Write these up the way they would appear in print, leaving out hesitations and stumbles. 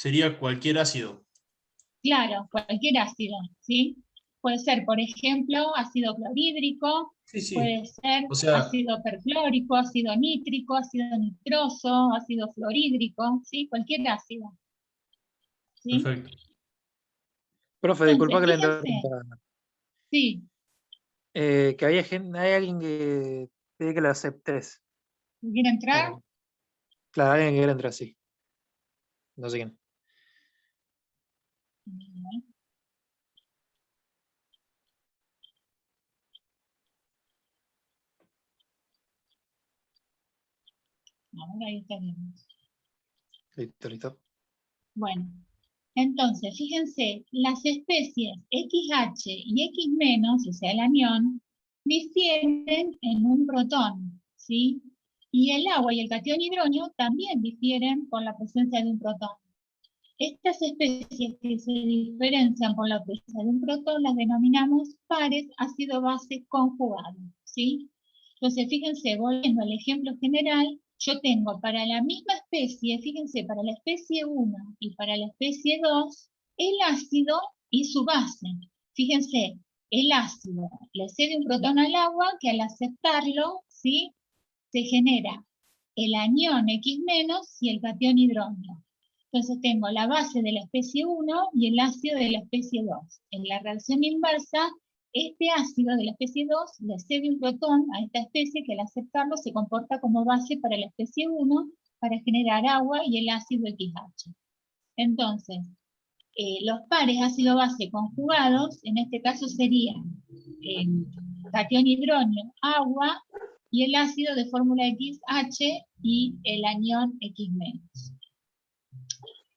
sería cualquier ácido. Claro, cualquier ácido, ¿sí? Puede ser, por ejemplo, ácido clorhídrico, Sí, sí. puede ser O sea, ácido perclórico, ácido nítrico, ácido nitroso, ácido fluorhídrico, ¿sí? Cualquier ácido, ¿sí? perfecto. Profe, Entonces, disculpa que le fíjense, interrumpa. sí, Que hay alguien que pide que lo aceptes. ¿quiere entrar? Claro, alguien que quiere entrar, sí. No sé quién. Ahora ahí está bien. Listo, listo. Bueno, entonces, fíjense, las especies XH y X menos, o sea, el anión, difieren en un protón, ¿sí? Y el agua y el catión hidronio también difieren por la presencia de un protón. Estas especies que se diferencian por la presencia de un protón las denominamos pares ácido-base conjugados, ¿sí? Entonces, fíjense, volviendo al ejemplo general, yo tengo para la misma especie, fíjense, para la especie 1 y para la especie 2, el ácido y su base. Fíjense, el ácido le cede un protón al agua que al aceptarlo, ¿sí? Se genera el anión X- y el catión hidrógeno. Entonces tengo la base de la especie 1 y el ácido de la especie 2. En la reacción inversa, este ácido de la especie 2 le cede un protón a esta especie que al aceptarlo se comporta como base para la especie 1 para generar agua y el ácido XH. Entonces, los pares ácido-base conjugados, en este caso serían catión hidrógeno, agua, y el ácido de fórmula XH y el anión X-.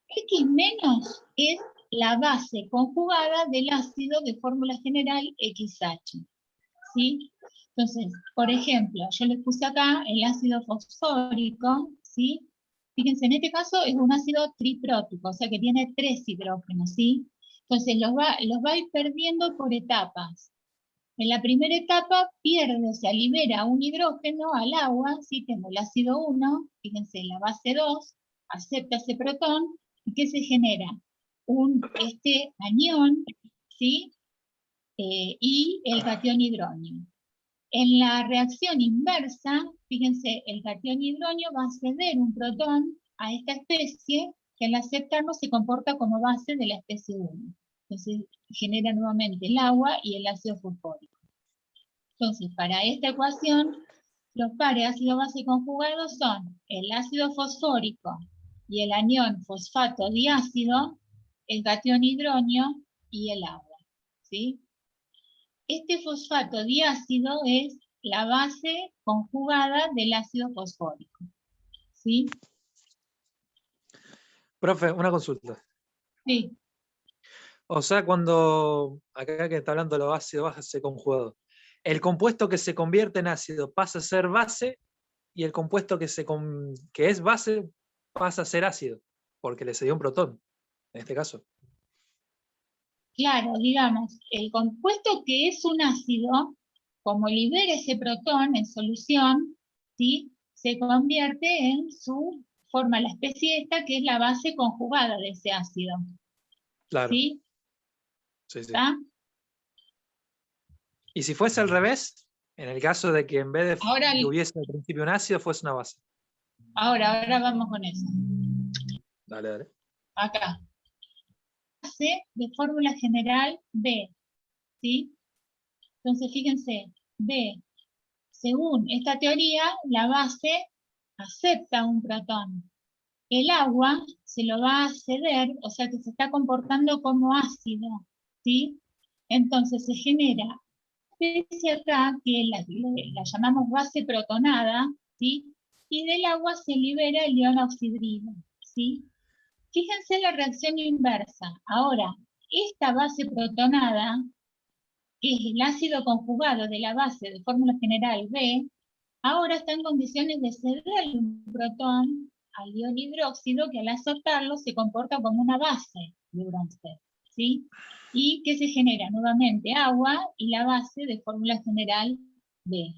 X- es la base conjugada del ácido de fórmula general XH. ¿Sí? Entonces, por ejemplo, yo les puse acá el ácido fosfórico, ¿sí? Fíjense, en este caso es un ácido triprótico, o sea que tiene 3 hidrógenos, ¿sí? Entonces los va a ir perdiendo por etapas. En la primera etapa pierde, o sea, libera un hidrógeno al agua, ¿sí? Tengo el ácido 1, fíjense, la base 2, acepta ese protón, ¿y qué se genera? Este anión, ¿sí? Y el catión hidrógeno. En la reacción inversa, fíjense, el catión hidrógeno va a ceder un protón a esta especie que al aceptarlo se comporta como base de la especie 1. Entonces genera nuevamente el agua y el ácido fosfórico. Entonces, para esta ecuación, los pares ácido-base conjugados son el ácido fosfórico y el anión fosfato diácido, el catión hidrógeno y el agua, ¿sí? Este fosfato diácido es la base conjugada del ácido fosfórico, ¿sí? Profe, una consulta. Sí, O sea, cuando acá que está hablando de los ácidos base conjugados, el compuesto que se convierte en ácido pasa a ser base y el compuesto que es base pasa a ser ácido, porque le cedió un protón, en este caso. claro, digamos, el compuesto que es un ácido, como libera ese protón en solución, ¿sí? Se convierte en su forma, la especie esta, que es la base conjugada de ese ácido, Claro, ¿sí? sí, sí. ¿Está? Y si fuese al revés, en el caso de que en vez de Ahora, que hubiese al principio un ácido, fuese una base. ahora vamos con eso. Dale, dale. Acá. Base de fórmula general B, ¿sí? Entonces, fíjense, B, según esta teoría, la base acepta un protón. El agua se lo va a ceder, o sea que se está comportando como ácido, ¿sí? Entonces se genera especie acá que la llamamos base protonada, ¿sí? Y del agua se libera el ion oxidrilo, ¿sí? Fíjense la reacción inversa. Ahora, esta base protonada, que es el ácido conjugado de la base de fórmula general B, ahora está en condiciones de ceder un protón al ion hidróxido que al azotarlo se comporta como una base de Bronsted, ¿sí? Y que se genera nuevamente agua y la base de fórmula general B,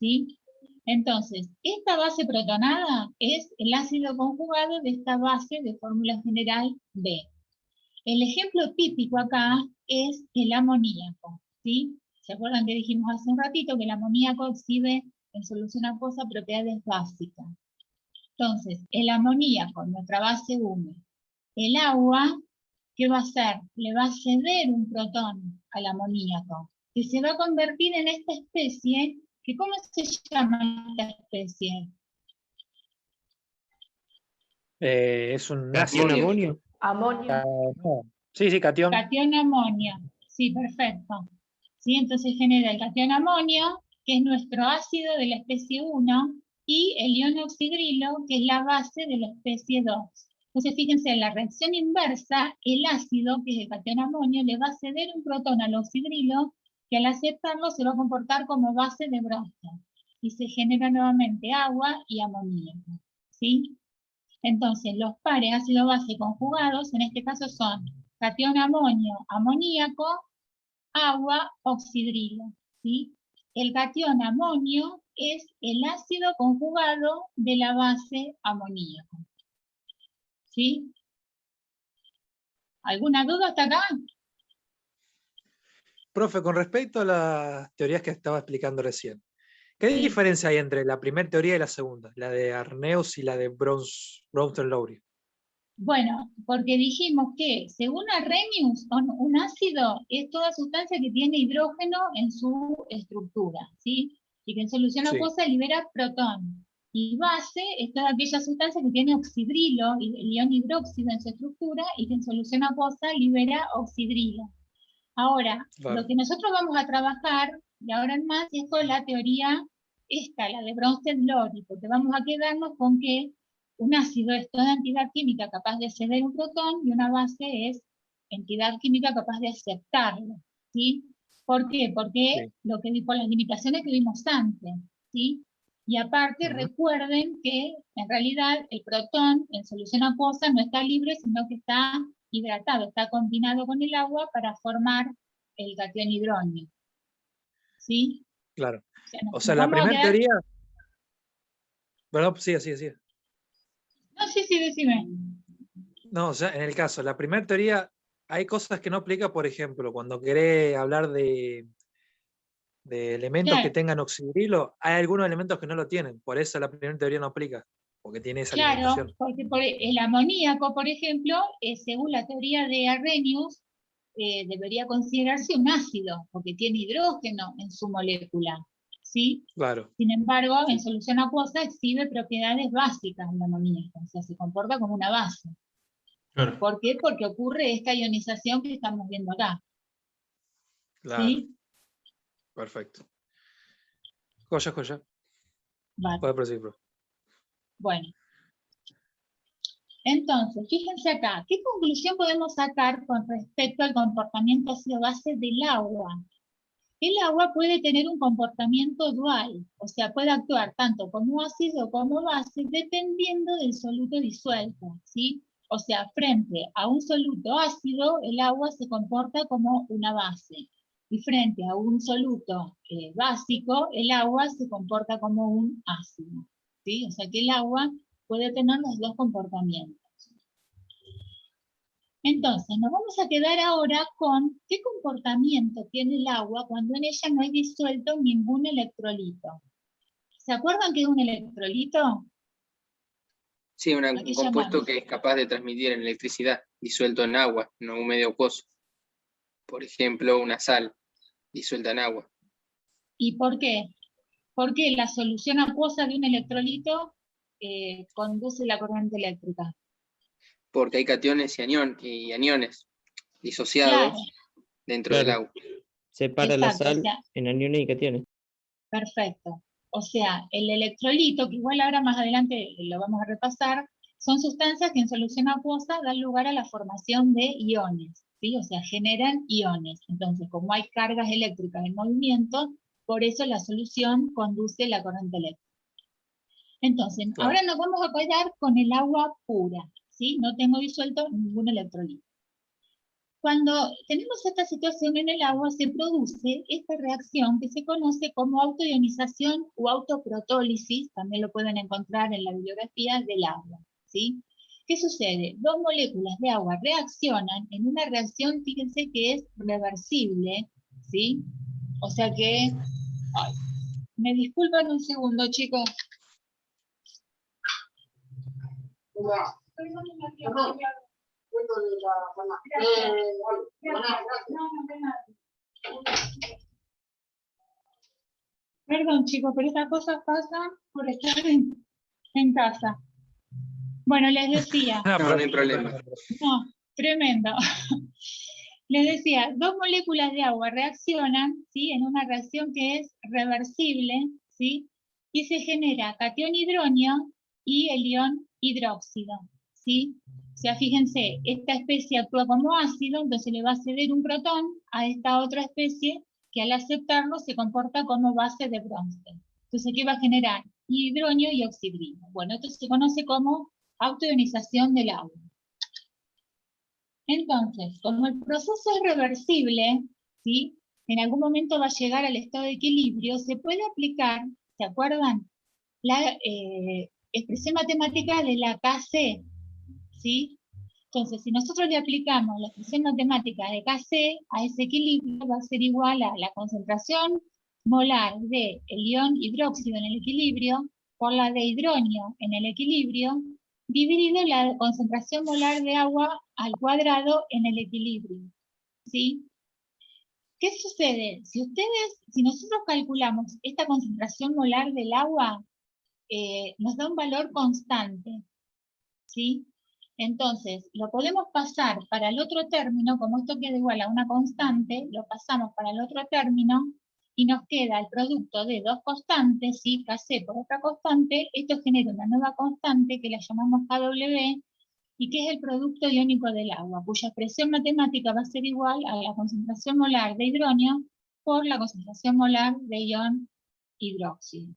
¿sí? Entonces, esta base protonada es el ácido conjugado de esta base de fórmula general B. El ejemplo típico acá es el amoníaco, ¿sí? ¿Se acuerdan que dijimos hace un ratito que el amoníaco exhibe en solución acuosa propiedades básicas? Entonces, el amoníaco, nuestra base 1, el agua, ¿qué va a hacer? Le va a ceder un protón al amoníaco, que se va a convertir en esta especie, que ¿cómo se llama esta especie? Es un Catión ácido. amonio. Amonio. No. Sí, catión. Catión amonio. Sí, perfecto. ¿Sí? Entonces genera el catión amonio, que es nuestro ácido de la especie 1, y el ion oxidrilo, que es la base de la especie 2. Entonces, fíjense, en la reacción inversa, el ácido, que es el catión amonio, le va a ceder un protón al oxidrilo, que al aceptarlo se va a comportar como base de Bronsted. Y se genera nuevamente agua y amoníaco. ¿Sí? Entonces, los pares ácido-base conjugados, en este caso son catión amonio, amoníaco, agua, oxidrilo. ¿Sí? El catión amonio es el ácido conjugado de la base amoníaco. ¿Sí? ¿Alguna duda hasta acá? Profe, con respecto a las teorías que estaba explicando recién, ¿qué Sí. diferencia hay entre la primera teoría y la segunda? La de Arrhenius y la de Bronsted-Lowry. Bueno, porque dijimos que según Arrhenius, un ácido es toda sustancia que tiene hidrógeno en su estructura, ¿sí? Y que en solución Sí. acuosa libera protón. Y base es toda aquella sustancia que tiene oxidrilo, el ion hidróxido en su estructura, y que en solución acuosa libera oxidrilo. Ahora, Claro. lo que nosotros vamos a trabajar, de ahora en más, es con la teoría esta, la de Bronsted-Lowry, porque vamos a quedarnos con que un ácido es toda entidad química capaz de ceder un protón y una base es entidad química capaz de aceptarlo, ¿sí? ¿Por qué? Porque por las limitaciones que vimos antes, ¿sí? Y aparte, recuerden que en realidad el protón en solución acuosa no está libre, sino que está hidratado, está combinado con el agua para formar el catión hidrógeno. ¿Sí? Claro. O O sea, sea, la vamos a primera quedar... teoría. Bueno, sigue, sigue, sigue. No, sí, decime. No, o sea, en el caso, la primera teoría, hay cosas que no aplica, por ejemplo, cuando querés hablar de elementos que Claro, tengan oxidrilo, hay algunos elementos que no lo tienen, por eso la primera teoría no aplica, porque tiene esa claro, limitación. porque el amoníaco, por ejemplo, según la teoría de Arrhenius, debería considerarse un ácido, porque tiene hidrógeno en su molécula, ¿sí? Claro. Sin embargo, en Sí. solución acuosa exhibe propiedades básicas del amoníaco, o sea, se comporta como una base. Claro. ¿Por qué? Porque ocurre esta ionización que estamos viendo acá. Claro. ¿Sí? Perfecto. Joya. Vale. Puede proseguir, profe. Bueno. Entonces, fíjense acá, ¿qué conclusión podemos sacar con respecto al comportamiento ácido-base del agua? El agua puede tener un comportamiento dual, o sea, puede actuar tanto como ácido como base dependiendo del soluto disuelto, ¿sí? O sea, frente a un soluto ácido, el agua se comporta como una base. Y frente a un soluto básico, el agua se comporta como un ácido, ¿sí? O sea que el agua puede tener los dos comportamientos. Entonces, nos vamos a quedar ahora con qué comportamiento tiene el agua cuando en ella no hay disuelto ningún electrolito. ¿Se acuerdan qué es un electrolito? Sí, ¿A un qué compuesto llamamos? que es capaz de transmitir electricidad disuelto en agua, no un medio acuoso. Por ejemplo, una sal disuelta en agua. ¿Y por qué? Porque la solución acuosa de un electrolito conduce la corriente eléctrica. Porque hay cationes y aniones disociados Claro, dentro del agua. Separa la exacto, o sal sea, en aniones y cationes. perfecto. O sea, el electrolito, que igual ahora más adelante lo vamos a repasar, son sustancias que en solución acuosa dan lugar a la formación de iones, ¿sí? O sea, generan iones. Entonces, como hay cargas eléctricas en movimiento, por eso la solución conduce la corriente eléctrica. Entonces, Claro. ahora nos vamos a quedar con el agua pura, ¿sí? No tengo disuelto ningún electrolito. Cuando tenemos esta situación en el agua, se produce esta reacción que se conoce como autoionización o autoprotólisis, también lo pueden encontrar en la bibliografía del agua, ¿sí? ¿Qué sucede? Dos moléculas de agua reaccionan en una reacción, fíjense que es reversible, ¿sí? O sea que... Ay, me disculpan un segundo, chicos. Perdón, chicos, pero estas cosas pasan por estar en casa. Bueno, les decía. No, no hay problema. No, tremendo. Les decía, dos moléculas de agua reaccionan, ¿sí? En una reacción que es reversible, ¿sí? Y se genera catión hidronio y el ion hidróxido, ¿sí? O sea, fíjense, esta especie actúa como ácido, entonces le va a ceder un protón a esta otra especie que al aceptarlo se comporta como base de Bronsted. Entonces, ¿qué va a generar? Hidronio y oxidrilo. Bueno, esto se conoce como autoionización del agua. Entonces, como el proceso es reversible, ¿sí? En algún momento va a llegar al estado de equilibrio, se puede aplicar, ¿se acuerdan? La expresión matemática de la Kc, ¿sí? Entonces, si nosotros le aplicamos la expresión matemática de Kc a ese equilibrio, va a ser igual a la concentración molar de el ion hidróxido en el equilibrio por la de hidronio en el equilibrio, dividido la concentración molar de agua al cuadrado en el equilibrio, ¿sí? ¿Qué sucede? Si nosotros calculamos esta concentración molar del agua, nos da un valor constante, ¿sí? Entonces, lo podemos pasar para el otro término, como esto queda igual a una constante, lo pasamos para el otro término, y nos queda el producto de dos constantes, ¿sí? Kc por otra constante, esto genera una nueva constante que la llamamos Kw, y que es el producto iónico del agua, cuya expresión matemática va a ser igual a la concentración molar de hidronio por la concentración molar de ion hidróxido.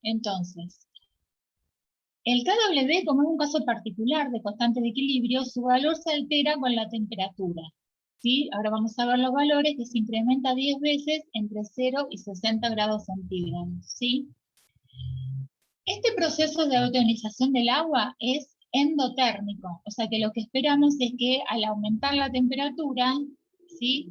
Entonces, el Kw, como es un caso particular de constante de equilibrio, su valor se altera con la temperatura, ¿sí? Ahora vamos a ver los valores que se incrementa 10 veces entre 0 y 60 grados centígrados, ¿sí? Este proceso de autoionización del agua es endotérmico, o sea que lo que esperamos es que al aumentar la temperatura, ¿sí?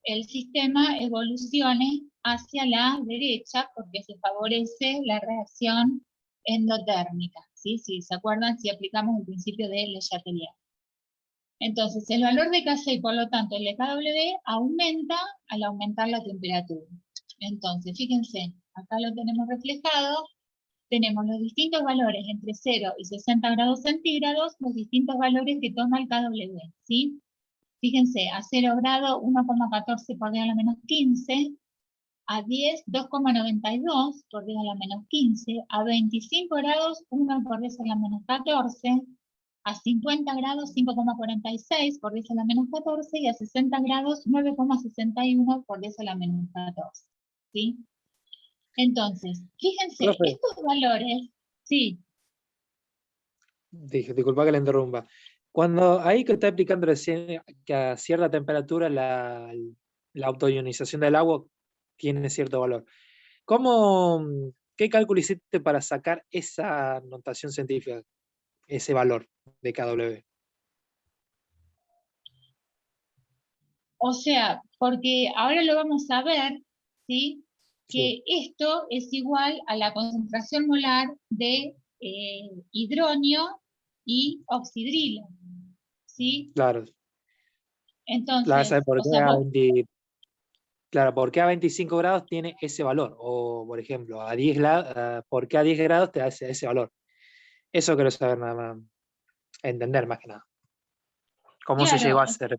El sistema evolucione hacia la derecha porque se favorece la reacción endotérmica, ¿sí? Si se acuerdan, si aplicamos el principio de Le Chatelier. Entonces, el valor de Kc y por lo tanto el de Kw aumenta al aumentar la temperatura. Entonces, fíjense, acá lo tenemos reflejado, tenemos los distintos valores entre 0 y 60 grados centígrados, los distintos valores que toma el Kw, ¿sí? Fíjense, a 0 grado 1,14 por 10 a la menos 15, a 10 2,92 por 10 a la menos 15, a 25 grados 1 por 10 a la menos 14, a 50 grados 5,46 por 10 a la menos 14 y a 60 grados 9,61 por 10 a la menos 14, ¿sí? Entonces, fíjense, Profe. estos valores, sí. Disculpa que le interrumpa. Cuando ahí que está explicando recién que a cierta temperatura la autoionización del agua tiene cierto valor. ¿Qué cálculo hiciste para sacar esa notación científica, ese valor de Kw? O sea, porque ahora lo vamos a ver, ¿sí? Que esto es igual a la concentración molar de hidronio y oxidrilo, ¿sí? Claro. Entonces, ¿Sabes por o qué sea, Claro, ¿por qué a 25 grados tiene ese valor? O, por ejemplo, a 10 grados, ¿por qué a 10 grados te da ese valor? Eso quiero saber nada más, entender más que nada. ¿Cómo se claro, llegó a hacer?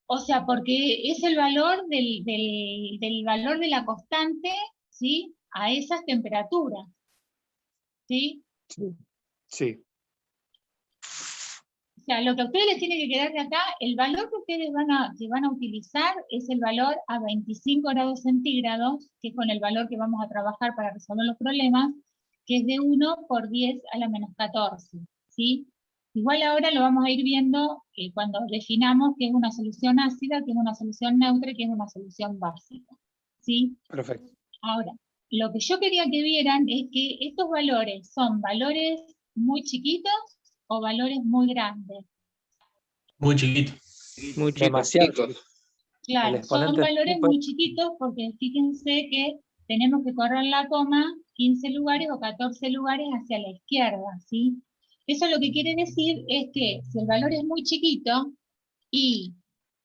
o sea, porque es el valor del valor de la constante, ¿sí? A esas temperaturas, ¿sí? Sí. O sea, lo que a ustedes les tiene que quedar de acá, el valor que ustedes van a utilizar es el valor a 25 grados centígrados, que es con el valor que vamos a trabajar para resolver los problemas, que es de 1 por 10 a la menos 14, ¿sí? Igual ahora lo vamos a ir viendo cuando definamos qué es una solución ácida, qué es una solución neutra y qué es una solución básica. ¿Sí? Perfecto. Ahora, lo que yo quería que vieran es que estos valores son valores muy chiquitos o valores muy grandes. Muy chiquito. Muy chico. Demasiado. chicos. chiquito. Claro, El son exponente valores súper- muy chiquitos porque fíjense que tenemos que correr la coma 15 lugares o 14 lugares hacia la izquierda, ¿sí? Eso lo que quiere decir es que si el valor es muy chiquito y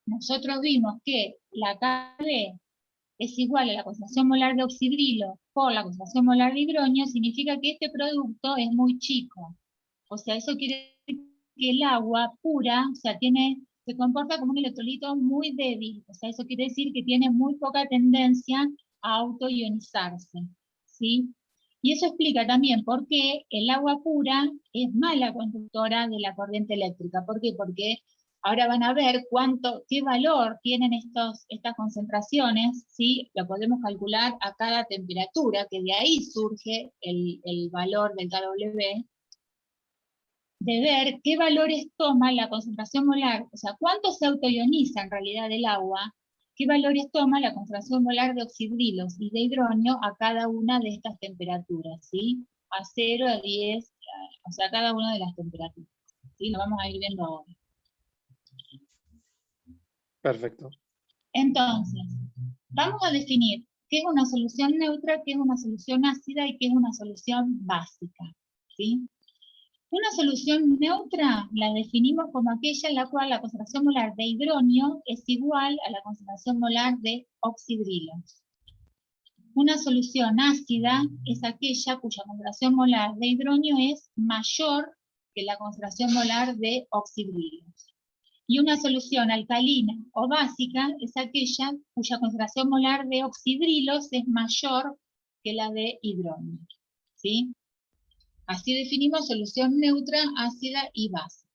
nosotros vimos que la KB es igual a la concentración molar de oxidrilo por la concentración molar de hidronio, significa que este producto es muy chico. O sea, eso quiere decir que el agua pura, o sea, se comporta como un electrolito muy débil. O sea, eso quiere decir que tiene muy poca tendencia a autoionizarse, ¿sí? Y eso explica también por qué el agua pura es mala conductora de la corriente eléctrica. ¿Por qué? Porque ahora van a ver qué valor tienen estas concentraciones, ¿sí? Lo podemos calcular a cada temperatura, que de ahí surge el valor del kW, de ver qué valores toma la concentración molar, o sea, cuánto se autoioniza en realidad el agua, qué valores toma la concentración molar de oxidrilos y de hidronio a cada una de estas temperaturas, ¿sí? A 0, a 10, o sea, a cada una de las temperaturas. ¿Sí? Lo vamos a ir viendo ahora. Perfecto. Entonces, vamos a definir qué es una solución neutra, qué es una solución ácida y qué es una solución básica, ¿sí? Una solución neutra la definimos como aquella en la cual la concentración molar de hidronio es igual a la concentración molar de oxidrilo. Una solución ácida es aquella cuya concentración molar de hidronio es mayor que la concentración molar de oxidrilo. Y una solución alcalina o básica es aquella cuya concentración molar de oxidrilos es mayor que la de hidronio, ¿sí? Así definimos solución neutra, ácida y básica.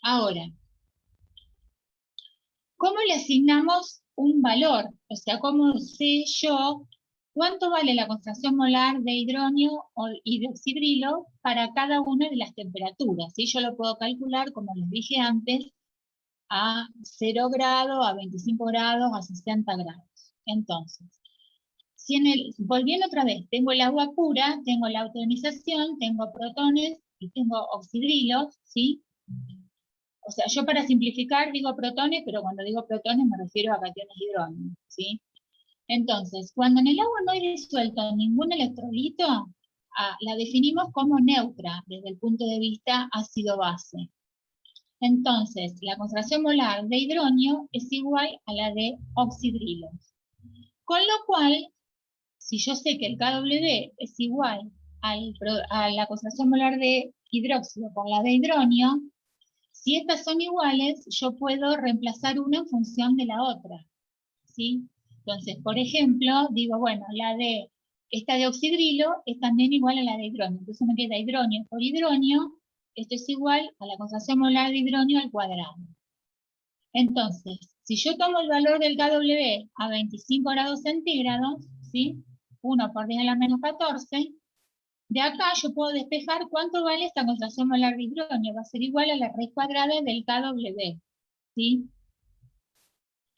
Ahora, ¿cómo le asignamos un valor? O sea, ¿cómo sé yo cuánto vale la concentración molar de hidronio y de oxidrilo para cada una de las temperaturas? ¿Sí? Yo lo puedo calcular, como les dije antes, a 0 grados, a 25 grados, a 60 grados. Entonces, volviendo otra vez, tengo el agua pura, tengo la autoionización, tengo protones y tengo oxidrilos, ¿sí? O sea, yo para simplificar digo protones, pero cuando digo protones me refiero a cationes de hidrógeno, ¿sí? Entonces, cuando en el agua no hay disuelto ningún electrolito, la definimos como neutra desde el punto de vista ácido-base. Entonces, la concentración molar de hidronio es igual a la de oxidrilos. Con lo cual, si yo sé que el kW es igual a la concentración molar de hidróxido por la de hidronio, si estas son iguales, yo puedo reemplazar una en función de la otra, ¿sí? Entonces, por ejemplo, digo, bueno, esta de oxidrilo es también igual a la de hidronio. Entonces me queda hidronio por hidronio, esto es igual a la concentración molar de hidronio al cuadrado. Entonces, si yo tomo el valor del kW a 25 grados centígrados, ¿sí? 1 por 10 a la menos 14, de acá yo puedo despejar cuánto vale esta concentración molar de hidronio. Va a ser igual a la raíz cuadrada del kW, ¿sí?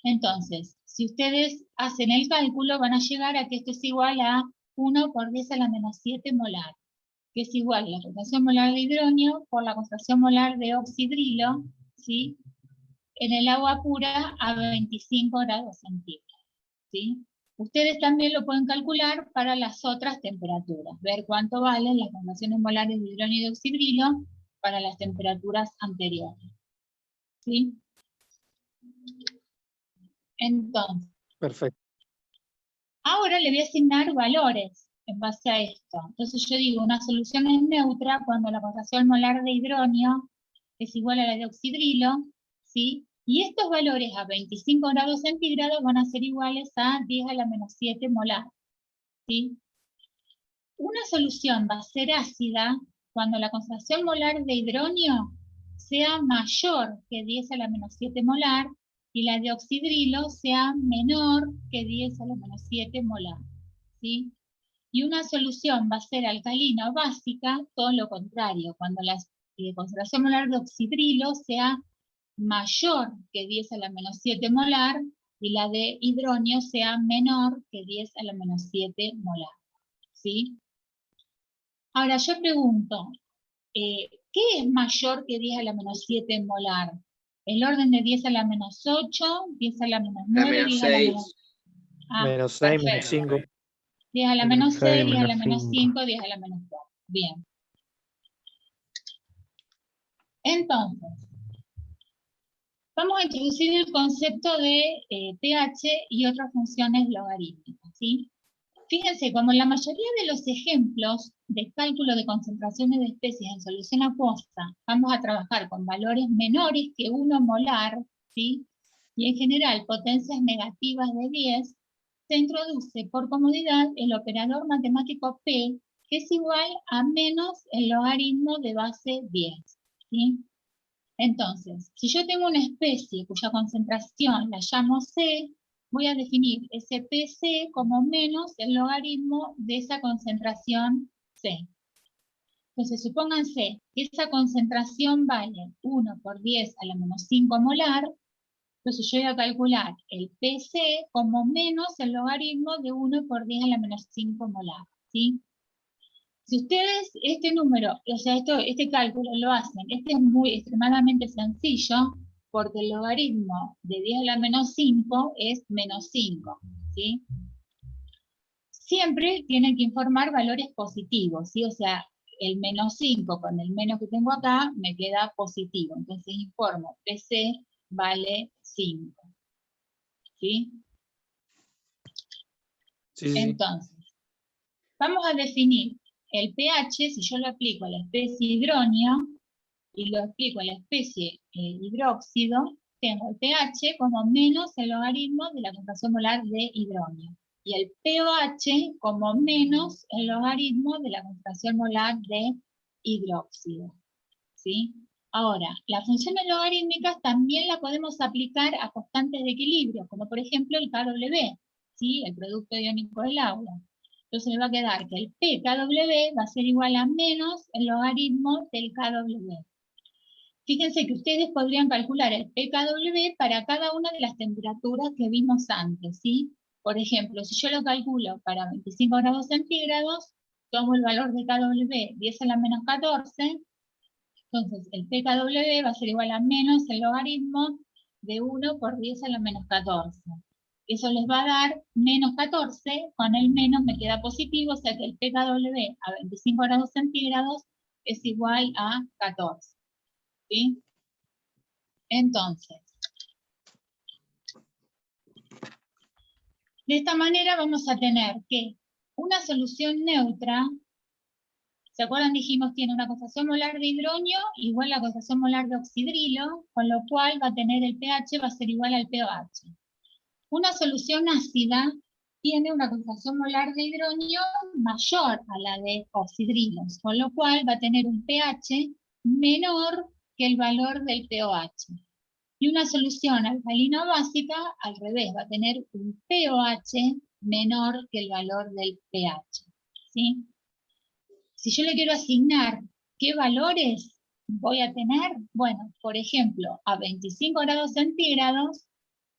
Entonces, si ustedes hacen el cálculo, van a llegar a que esto es igual a 1 por 10 a la menos 7 molar, que es igual a la concentración molar de hidronio por la concentración molar de oxidrilo, ¿sí? En el agua pura a 25 grados centígrados, ¿sí? Ustedes también lo pueden calcular para las otras temperaturas, ver cuánto valen las concentraciones molares de hidronio y de oxidrilo para las temperaturas anteriores, ¿sí? Entonces, Perfecto. ahora le voy a asignar valores en base a esto. Entonces yo digo, una solución es neutra cuando la concentración molar de hidronio es igual a la de oxidrilo, ¿sí? Y estos valores a 25 grados centígrados van a ser iguales a 10 a la menos 7 molar, ¿sí? Una solución va a ser ácida cuando la concentración molar de hidronio sea mayor que 10 a la menos 7 molar y la de oxidrilo sea menor que 10 a la menos 7 molar, ¿sí? Y una solución va a ser alcalina o básica, todo lo contrario, cuando la concentración molar de oxidrilo sea mayor que 10 a la menos 7 molar y la de hidronio sea menor que 10 a la menos 7 molar. ¿Sí? Ahora yo pregunto, ¿qué es mayor que 10 a la menos 7 molar? ¿El orden de 10 a la menos 8, 10 a la menos 9, menos 10 a la menos... 6. Menos 6, menos perfecto. 5. 10 a la Menos menos 6, 6, 10 a la menos menos 5. 5, 10 a la menos 4. Bien. Entonces, vamos a introducir el concepto de pH y otras funciones logarítmicas, ¿sí? Fíjense, como en la mayoría de los ejemplos de cálculo de concentraciones de especies en solución acuosa, vamos a trabajar con valores menores que 1 molar, ¿sí? Y en general potencias negativas de 10, se introduce por comodidad el operador matemático P, que es igual a menos el logaritmo de base 10, ¿sí? Entonces, si yo tengo una especie cuya concentración la llamo C, voy a definir ese PC como menos el logaritmo de esa concentración C. Entonces, supónganse que esa concentración vale 1 por 10 a la menos 5 molar, entonces yo voy a calcular el PC como menos el logaritmo de 1 por 10 a la menos 5 molar, ¿sí? Si ustedes este número, o sea, este cálculo lo hacen, este es muy extremadamente sencillo, porque el logaritmo de 10 a la menos 5 es menos 5, ¿sí? Siempre tienen que informar valores positivos, ¿sí? O sea, el menos 5 con el menos que tengo acá me queda positivo. Entonces informo, PC vale 5, ¿sí? Sí, sí. Entonces, vamos a definir el pH, si yo lo aplico a la especie hidronio, y lo explico a la especie hidróxido, tengo el pH como menos el logaritmo de la concentración molar de hidronio. Y el pOH como menos el logaritmo de la concentración molar de hidróxido. ¿Sí? Ahora, las funciones logarítmicas también las podemos aplicar a constantes de equilibrio, como por ejemplo el KW, ¿sí? El producto iónico del agua. Entonces me va a quedar que el pKW va a ser igual a menos el logaritmo del KW. Fíjense que ustedes podrían calcular el pKW para cada una de las temperaturas que vimos antes, ¿sí? Por ejemplo, si yo lo calculo para 25 grados centígrados, tomo el valor de KW 10 a la menos 14, entonces el pKW va a ser igual a menos el logaritmo de 1 por 10 a la menos 14. Eso les va a dar menos 14, con el menos me queda positivo, o sea que el pKW a 25 grados centígrados es igual a 14. ¿Sí? Entonces, de esta manera vamos a tener que una solución neutra, ¿se acuerdan? Dijimos tiene una concentración molar de hidronio igual a la concentración molar de oxidrilo, con lo cual va a tener el pH, va a ser igual al pOH. Una solución ácida tiene una concentración molar de hidronio mayor a la de oxidrilos, con lo cual va a tener un pH menor que el valor del pOH. Y una solución alcalina básica, al revés, va a tener un pOH menor que el valor del pH. ¿Sí? Si yo le quiero asignar qué valores voy a tener, bueno, por ejemplo, a 25 grados centígrados,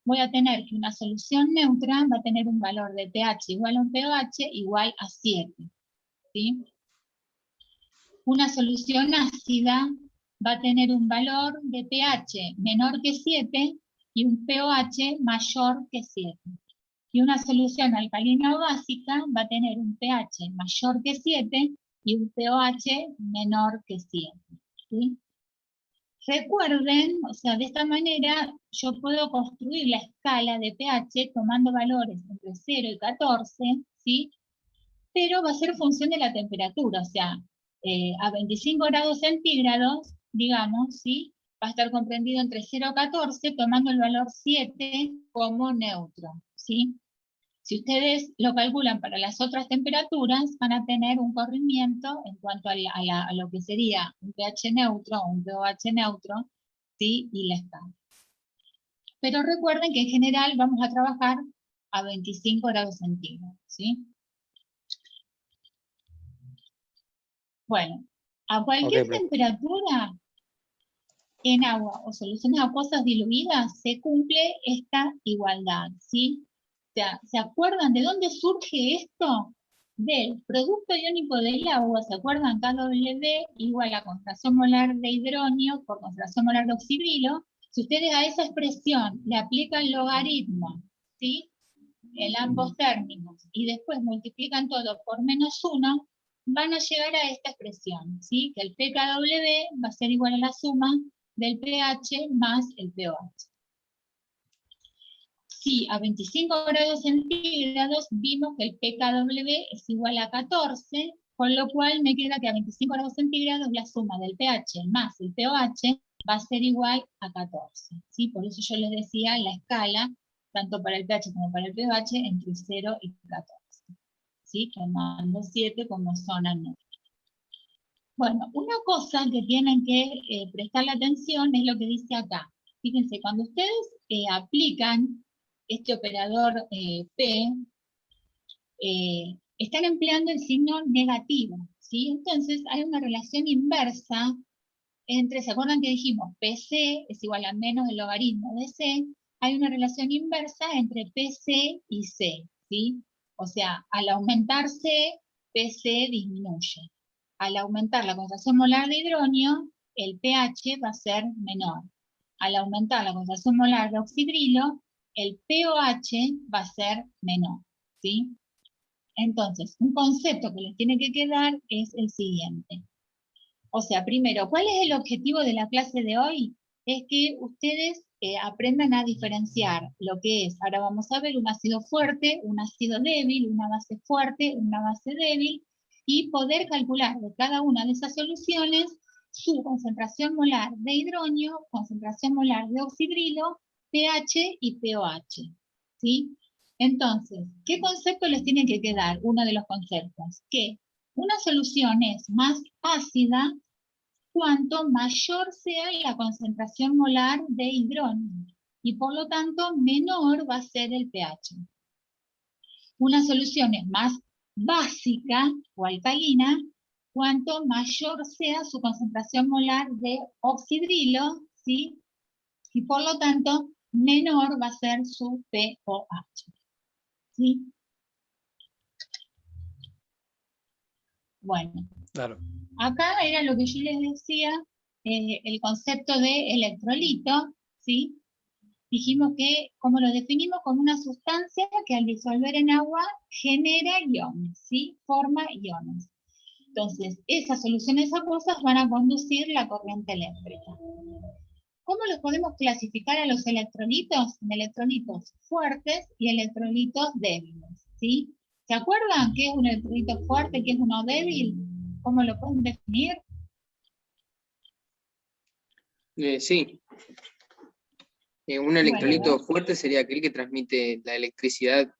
voy a tener que una solución neutra va a tener un valor de pH igual a un pOH igual a 7. ¿Sí? Una solución ácida va a tener un valor de pH menor que 7 y un pOH mayor que 7. Y una solución alcalina o básica va a tener un pH mayor que 7 y un pOH menor que 7. ¿Sí? Recuerden, o sea, de esta manera yo puedo construir la escala de pH tomando valores entre 0 y 14, ¿sí? Pero va a ser función de la temperatura, o sea, a 25 grados centígrados, digamos, ¿sí? Va a estar comprendido entre 0 y 14, tomando el valor 7 como neutro, ¿sí? Si ustedes lo calculan para las otras temperaturas, van a tener un corrimiento en cuanto a lo que sería un pH neutro o un pOH neutro, ¿sí? Y la escala. Pero recuerden que en general vamos a trabajar a 25 grados centígrados, ¿sí? Bueno, A cualquier Ok, profe. temperatura en agua o soluciones acuosas diluidas se cumple esta igualdad, ¿sí? ¿Se acuerdan de dónde surge esto? Del producto iónico del agua, ¿se acuerdan? KW igual a concentración molar de hidronio por concentración molar de oxidrilo. Si ustedes a esa expresión le aplican logaritmo, ¿sí? En ambos términos, y después multiplican todo por -1, van a llegar a esta expresión, ¿sí? Que el pKW va a ser igual a la suma del pH más el pOH. Si a 25 grados centígrados vimos que el pKW es igual a 14, con lo cual me queda que a 25 grados centígrados la suma del pH más el pOH va a ser igual a 14. ¿Sí? Por eso yo les decía la escala, tanto para el pH como para el pOH, entre 0 y 14. ¿Sí? Tomando 7 como zona neutra. Bueno, una cosa que tienen que prestarle atención es lo que dice acá. Fíjense, cuando ustedes aplican este operador P, están empleando el signo negativo, ¿sí? Entonces hay una relación inversa entre, ¿se acuerdan que dijimos PC es igual a menos el logaritmo de C? Hay una relación inversa entre PC y C, ¿sí? O sea, al aumentar C, PC disminuye. Al aumentar la concentración molar de hidronio, el pH va a ser menor. Al aumentar la concentración molar de oxidrilo, el pOH va a ser menor, ¿sí? Entonces, un concepto que les tiene que quedar es el siguiente. O sea, primero, ¿cuál es el objetivo de la clase de hoy? Es que ustedes aprendan a diferenciar lo que es, ahora vamos a ver un ácido fuerte, un ácido débil, una base fuerte, una base débil, y poder calcular de cada una de esas soluciones su concentración molar de hidronio, concentración molar de oxidrilo, pH y pOH. ¿Sí? Entonces, ¿qué concepto les tiene que quedar? Uno de los conceptos, que una solución es más ácida cuanto mayor sea la concentración molar de hidrógeno y por lo tanto menor va a ser el pH. Una solución es más básica o alcalina cuanto mayor sea su concentración molar de oxidrilo, ¿sí? Y por lo tanto menor va a ser su pOH. ¿Sí? Bueno, Claro. acá era lo que yo les decía, el concepto de electrolito, ¿sí? Dijimos que, como lo definimos, como una sustancia que al disolver en agua genera iones, ¿sí? Forma iones. Entonces, esas soluciones acuosas van a conducir la corriente eléctrica. ¿Cómo los podemos clasificar a los electrolitos? En electrolitos fuertes y electrolitos débiles, ¿sí? ¿Se acuerdan qué es un electrolito fuerte y qué es uno débil? ¿Cómo lo pueden definir? Sí. Un electrolito fuerte sería aquel que transmite la electricidad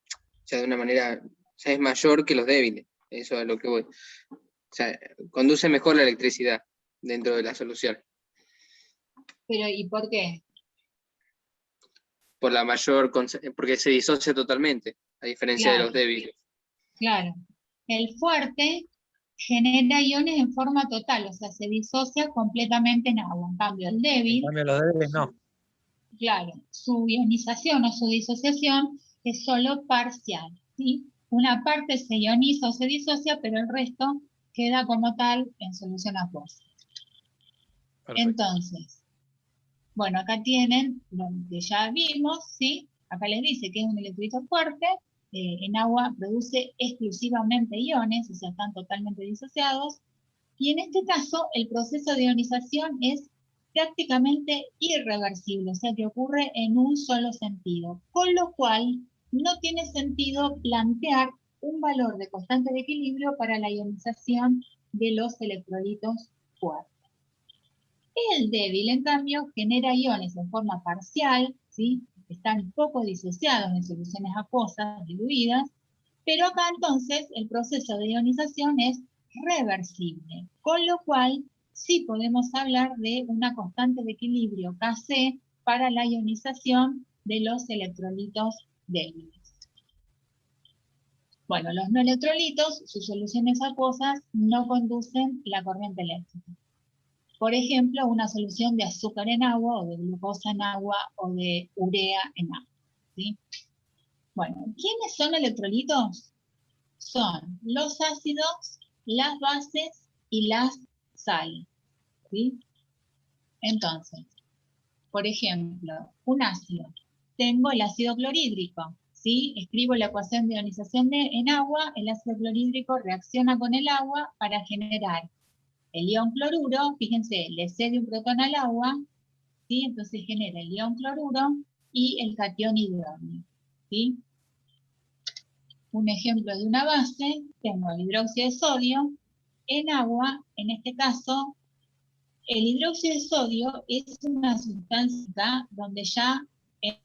ya de una manera, ya es mayor que los débiles. Eso es a lo que voy. O sea, conduce mejor la electricidad dentro de la solución. Pero, ¿y por qué? Por la mayor, porque se disocia totalmente, a diferencia de los débiles. Claro. El fuerte genera iones en forma total, o sea, se disocia completamente en agua. En cambio, el débil, En cambio, los débiles no. claro, su ionización o su disociación es solo parcial, ¿sí? Una parte se ioniza o se disocia, pero el resto queda como tal en solución acuosa. Entonces, bueno, acá tienen lo que ya vimos, ¿sí? Acá les dice que es un electrolito fuerte, en agua produce exclusivamente iones, o sea, están totalmente disociados, y en este caso el proceso de ionización es prácticamente irreversible, o sea que ocurre en un solo sentido, con lo cual no tiene sentido plantear un valor de constante de equilibrio para la ionización de los electrolitos fuertes. El débil, en cambio, genera iones en forma parcial, ¿sí? Están poco disociados en soluciones acuosas diluidas, pero acá entonces el proceso de ionización es reversible, con lo cual sí podemos hablar de una constante de equilibrio Kc para la ionización de los electrolitos débiles. Bueno, los no electrolitos, sus soluciones acuosas no conducen la corriente eléctrica. Por ejemplo, una solución de azúcar en agua, o de glucosa en agua, o de urea en agua, ¿sí? Bueno, ¿quiénes son electrolitos? Son los ácidos, las bases y las sales, ¿sí? Entonces, por ejemplo, un ácido. Tengo el ácido clorhídrico, ¿sí? Escribo la ecuación de ionización en agua, el ácido clorhídrico reacciona con el agua para generar el ion cloruro, fíjense, le cede un protón al agua, ¿sí? Entonces genera el ion cloruro y el catión hidrógeno, ¿sí? Un ejemplo de una base, tengo el hidróxido de sodio en agua, en este caso, el hidróxido de sodio es una sustancia donde ya en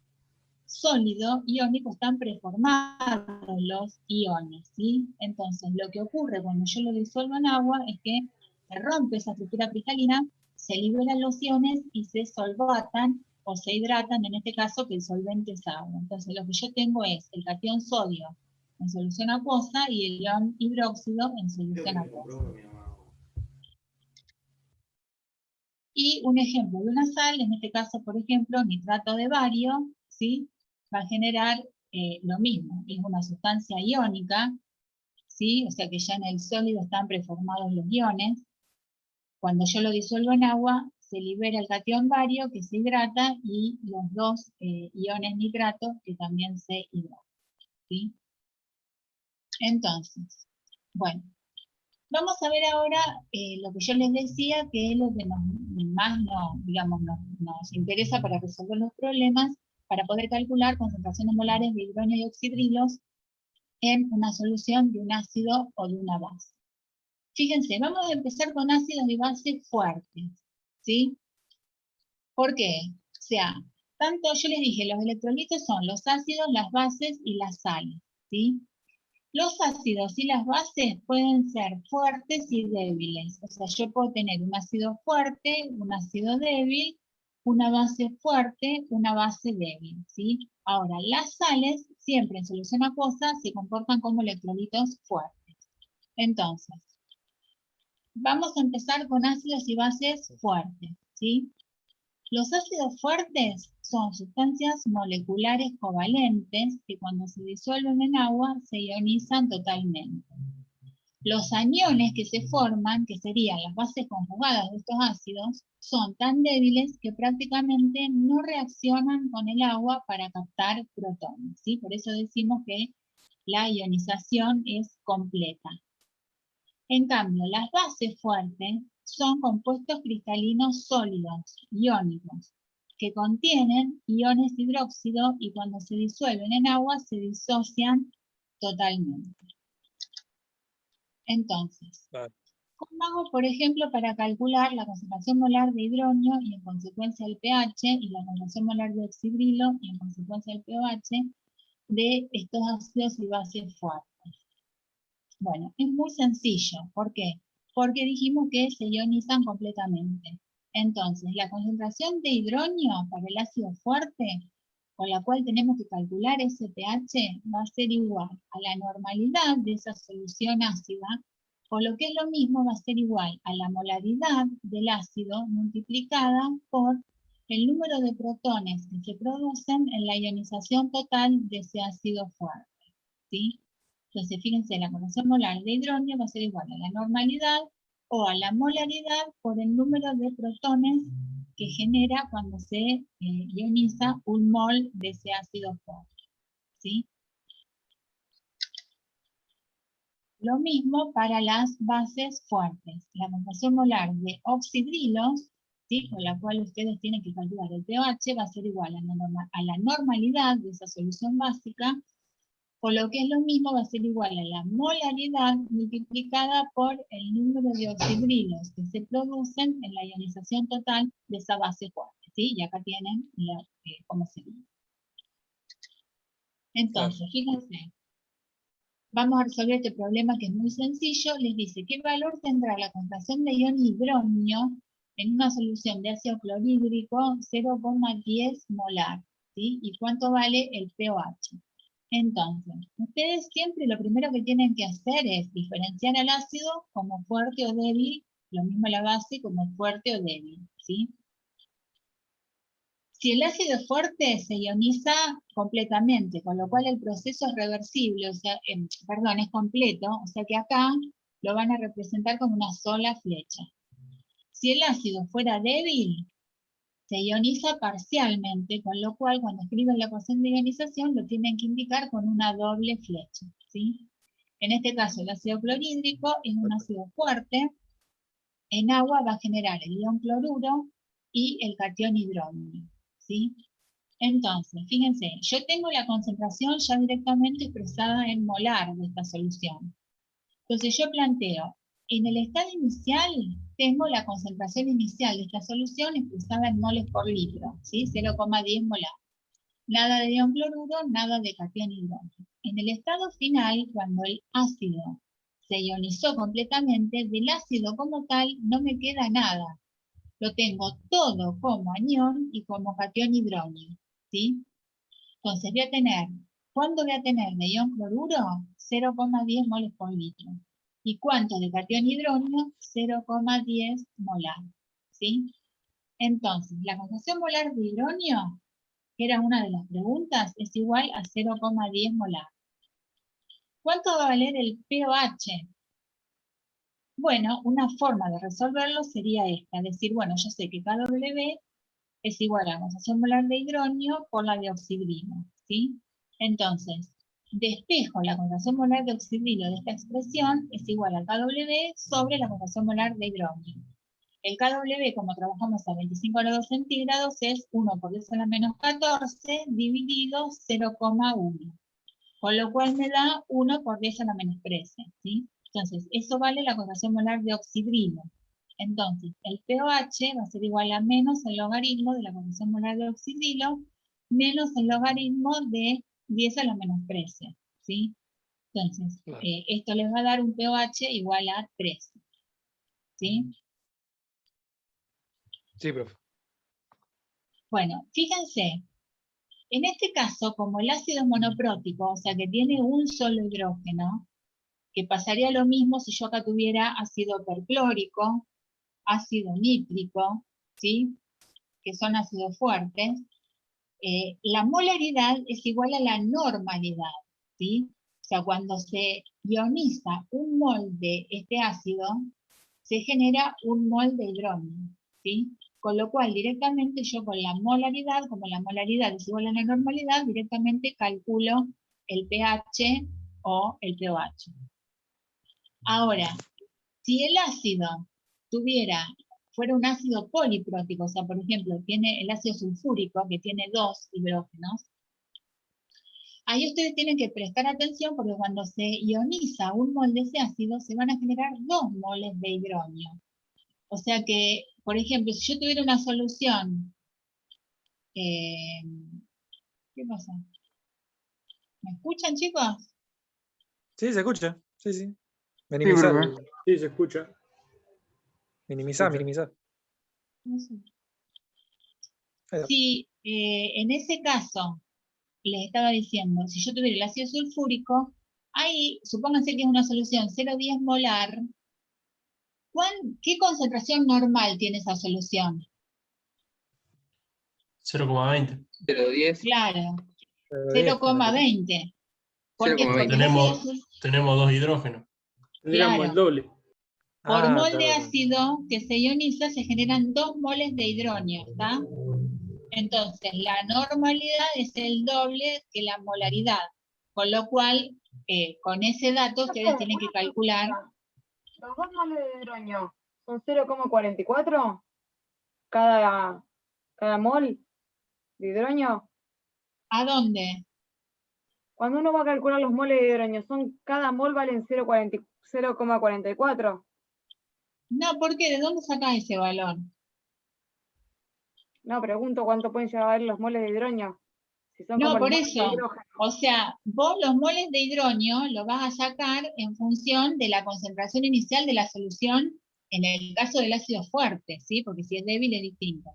sólido iónico están preformados los iones, ¿sí? Entonces, lo que ocurre cuando yo lo disuelvo en agua es que se rompe esa estructura cristalina, se liberan los iones y se solvatan o se hidratan, en este caso que el solvente es agua. Entonces, lo que yo tengo es el catión sodio en solución acuosa y el ion hidróxido en solución acuosa. Y un ejemplo de una sal, en este caso, por ejemplo, nitrato de bario, ¿sí? Va a generar lo mismo, es una sustancia iónica, ¿sí? O sea que ya en el sólido están preformados los iones. Cuando yo lo disuelvo en agua, se libera el catión bario que se hidrata y los dos iones nitrato que también se hidratan, ¿sí? Entonces, bueno, vamos a ver ahora lo que yo les decía, que es lo que más nos interesa para resolver los problemas, para poder calcular concentraciones molares de hidrógeno y oxidrilos en una solución de un ácido o de una base. Fíjense, vamos a empezar con ácidos y bases fuertes, ¿sí? ¿Por qué? O sea, tanto yo les dije, los electrolitos son los ácidos, las bases y las sales, ¿sí? Los ácidos y las bases pueden ser fuertes y débiles. O sea, yo puedo tener un ácido fuerte, un ácido débil, una base fuerte, una base débil, ¿sí? Ahora, las sales, siempre en solución acuosa, se comportan como electrolitos fuertes. Entonces, vamos a empezar con ácidos y bases fuertes, ¿sí? Los ácidos fuertes son sustancias moleculares covalentes que cuando se disuelven en agua se ionizan totalmente. Los aniones que se forman, que serían las bases conjugadas de estos ácidos, son tan débiles que prácticamente no reaccionan con el agua para captar protones, ¿sí? Por eso decimos que la ionización es completa. En cambio, las bases fuertes son compuestos cristalinos sólidos, iónicos, que contienen iones hidróxido y cuando se disuelven en agua se disocian totalmente. Entonces, ¿cómo hago, por ejemplo, para calcular la concentración molar de hidrógeno y en consecuencia el pH y la concentración molar de oxidrilo y en consecuencia el pH de estos ácidos y bases fuertes? Bueno, es muy sencillo. ¿Por qué? Porque dijimos que se ionizan completamente. Entonces, la concentración de hidrógeno para el ácido fuerte, con la cual tenemos que calcular ese pH, va a ser igual a la normalidad de esa solución ácida, o lo que es lo mismo, va a ser igual a la molaridad del ácido multiplicada por el número de protones que se producen en la ionización total de ese ácido fuerte, ¿sí? Entonces, fíjense, la concentración molar de hidrógeno va a ser igual a la normalidad o a la molaridad por el número de protones que genera cuando se ioniza un mol de ese ácido fuerte, ¿sí? Lo mismo para las bases fuertes. La concentración molar de oxidrilos, ¿sí?, con la cual ustedes tienen que calcular el pH, va a ser igual a la normalidad de esa solución básica, o lo que es lo mismo va a ser igual a la molaridad multiplicada por el número de oxidrilos que se producen en la ionización total de esa base fuerte, ¿sí? Y acá tienen cómo se llama. Entonces, fíjense, vamos a resolver este problema que es muy sencillo. Les dice, ¿qué valor tendrá la concentración de ion hidrógeno en una solución de ácido clorhídrico 0,10 molar? ¿Sí? ¿Y cuánto vale el pOH? Entonces, ustedes siempre lo primero que tienen que hacer es diferenciar al ácido como fuerte o débil, lo mismo la base como fuerte o débil, ¿sí? Si el ácido es fuerte, se ioniza completamente, con lo cual el proceso es reversible, o sea, perdón, es completo, o sea que acá lo van a representar con una sola flecha. Si el ácido fuera débil, se ioniza parcialmente, con lo cual cuando escriben la ecuación de ionización lo tienen que indicar con una doble flecha, ¿sí? En este caso el ácido clorhídrico es un ácido fuerte, en agua va a generar el ion cloruro y el catión hidrógeno, ¿sí? Entonces, fíjense, yo tengo la concentración ya directamente expresada en molar de esta solución. Entonces yo planteo, en el estado inicial tengo la concentración inicial de esta solución expresada en moles por litro, ¿sí? 0,10 molar. Nada de ion cloruro, nada de catión hidrógeno. En el estado final, cuando el ácido se ionizó completamente, del ácido como tal no me queda nada. Lo tengo todo como anión y como catión hidrógeno, ¿sí? Entonces voy a tener, ¿cuánto voy a tener de ion cloruro? 0,10 moles por litro. ¿Y cuánto de catión hidrógeno? 0,10 molar, ¿sí? Entonces, la concentración molar de hidrógeno, que era una de las preguntas, es igual a 0,10 molar. ¿Cuánto va a valer el pH? Bueno, una forma de resolverlo sería esta, decir, bueno, yo sé que KW es igual a la concentración molar de hidrógeno por la de oxidrilo, ¿sí? Entonces, despejo la concentración molar de oxidrilo de esta expresión es igual a KW sobre la concentración molar de hidrógeno. El KW, como trabajamos a 25 grados centígrados, es 1 por 10 a la menos 14 dividido 0,1. Con lo cual me da 1 por 10 a la menos 13, ¿sí? Entonces, eso vale la concentración molar de oxidrilo. Entonces, el pOH va a ser igual a menos el logaritmo de la concentración molar de oxidrilo menos el logaritmo de 10 a la menos 13, ¿sí? Entonces, Claro. esto les va a dar un pOH igual a 13, ¿sí? Sí, profe. Bueno, fíjense, en este caso, como el ácido es monoprótico, o sea que tiene un solo hidrógeno, que pasaría lo mismo si yo acá tuviera ácido perclórico, ácido nítrico, ¿sí? Que son ácidos fuertes, la molaridad es igual a la normalidad, ¿sí? O sea, cuando se ioniza un mol de este ácido, se genera un mol de hidrógeno, ¿sí? Con lo cual, directamente yo con la molaridad, como la molaridad es igual a la normalidad, directamente calculo el pH o el pOH. Ahora, si el ácido fuera un ácido poliprótico, o sea, por ejemplo, tiene el ácido sulfúrico, que tiene 2 hidrógenos, ahí ustedes tienen que prestar atención porque cuando se ioniza un mol de ese ácido, se van a generar 2 moles de hidrógeno. O sea que, por ejemplo, si yo tuviera una solución, ¿qué pasa? ¿Me escuchan, chicos? Sí, se escucha. Sí, sí. Sí, Minimizar. profe. Sí, se escucha. Minimizar, Escucha. minimizar. No sé. Ahí está. Si en ese caso les estaba diciendo, si yo tuviera el ácido sulfúrico, ahí, supónganse que es una solución 0,10 molar, ¿qué concentración normal tiene esa solución? 0,20. 0,10. Claro, Pero 10 tiene que ser. 0,20. ¿Por qué? 0,20. Porque el Tenemos, ácido tenemos 2 hidrógenos. Tendríamos Claro. el doble. por Ah, mol está de bien. ácido que se ioniza se generan 2 moles de hidrógeno, ¿está? Entonces, la normalidad es el doble que la molaridad, con lo cual, con ese dato ustedes tienen que calcular. Los 2 moles de hidrógeno son 0,44 cada mol de hidrógeno. ¿A dónde? Cuando uno va a calcular los moles de hidrógeno, cada mol valen 0,44. No, ¿por qué? ¿De dónde sacás ese valor? No, pregunto cuánto pueden llegar a valer los moles de hidrógeno. Si son No, como los por moles de eso. hidrógeno. O sea, vos los moles de hidrógeno los vas a sacar en función de la concentración inicial de la solución en el caso del ácido fuerte, ¿sí? Porque si es débil es distinto.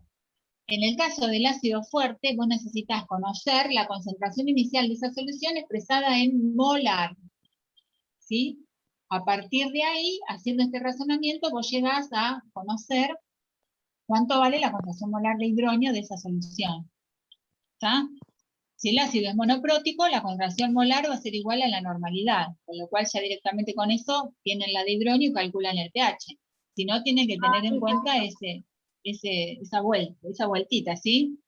En el caso del ácido fuerte, vos necesitas conocer la concentración inicial de esa solución expresada en molar, ¿sí? A partir de ahí, haciendo este razonamiento, vos llegás a conocer cuánto vale la concentración molar de hidronio de esa solución. ¿Está? Si el ácido es monoprótico, la concentración molar va a ser igual a la normalidad, con lo cual ya directamente con eso tienen la de hidronio y calculan el pH. Si no, tienen que tener en cuenta esa vueltita, ¿sí?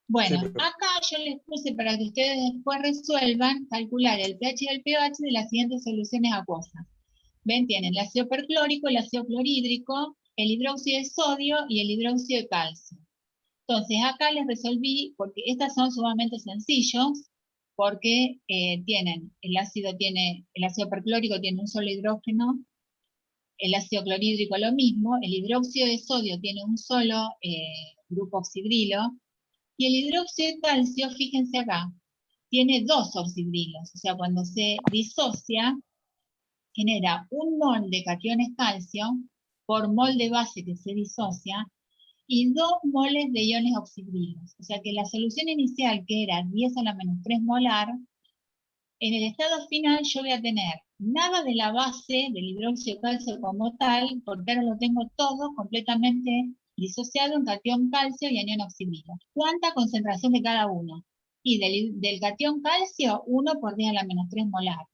Bueno, Sí, pero- acá yo les puse para que ustedes después resuelvan, calcular el pH y el pH de las siguientes soluciones acuosas. Ven, tienen el ácido perclórico, el ácido clorhídrico, el hidróxido de sodio y el hidróxido de calcio. Entonces acá les resolví, porque estas son sumamente sencillos, porque el ácido perclórico tiene un solo hidrógeno, el ácido clorhídrico lo mismo, el hidróxido de sodio tiene un solo grupo oxidrilo, y el hidróxido de calcio, fíjense acá, tiene dos oxidrilos, o sea, cuando se disocia, genera un mol de cationes calcio por mol de base que se disocia, y 2 moles de iones oxidrilos. O sea que la solución inicial, que era 10 a la menos 3 molar, en el estado final yo voy a tener nada de la base del hidróxido de calcio como tal, porque ahora lo tengo todo completamente disociado en cation calcio y anión oxidrilo. ¿Cuánta concentración de cada uno? Y del cation calcio, 1 por 10 a la menos 3 molar.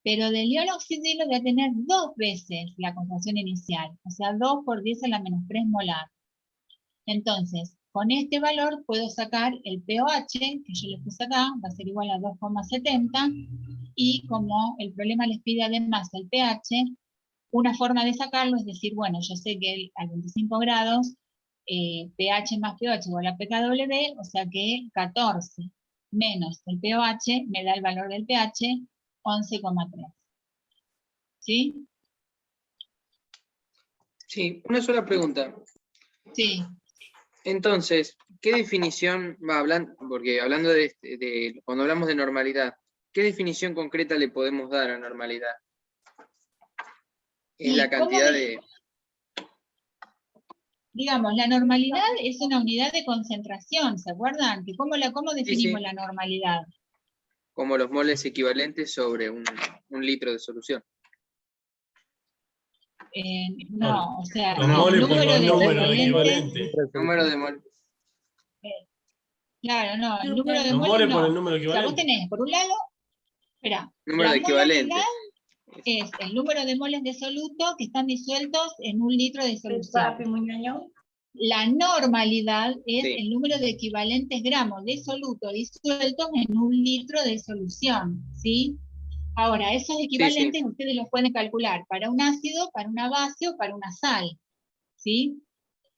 Pero del ion oxidrilo voy a tener 2 veces la concentración inicial, o sea, 2 por 10 a la menos 3 molar. Entonces, con este valor puedo sacar el pOH, que yo le puse acá, va a ser igual a 2,70, y como el problema les pide además el pH, una forma de sacarlo es decir, bueno, yo sé que a 25 grados, pH más pOH igual a pKW, o sea que 14 menos el pOH me da el valor del pH, 11,3. ¿Sí? Sí, una sola pregunta. Sí. Entonces, ¿qué definición va hablando? Porque hablando de cuando hablamos de normalidad, ¿qué definición concreta le podemos dar a normalidad? Es ¿Y la cómo cantidad de... Digamos, la normalidad es una unidad de concentración, ¿se acuerdan? Que ¿Cómo definimos sí. la normalidad? Como los moles equivalentes sobre un litro de solución. No, o sea, Los el moles por número el de número de equivalentes, equivalente. Número de moles. claro, no, el número de Los moles moles por no. el número O sea, vos equivalente. tenés, por un lado, espera, Número la de molaridad equivalentes. es el número de moles de soluto que están disueltos en un litro de solución. La normalidad es Sí. el número de equivalentes gramos de soluto disueltos en un litro de solución, ¿sí? Ahora, esos equivalentes ustedes los pueden calcular para un ácido, para una base o para una sal, ¿sí?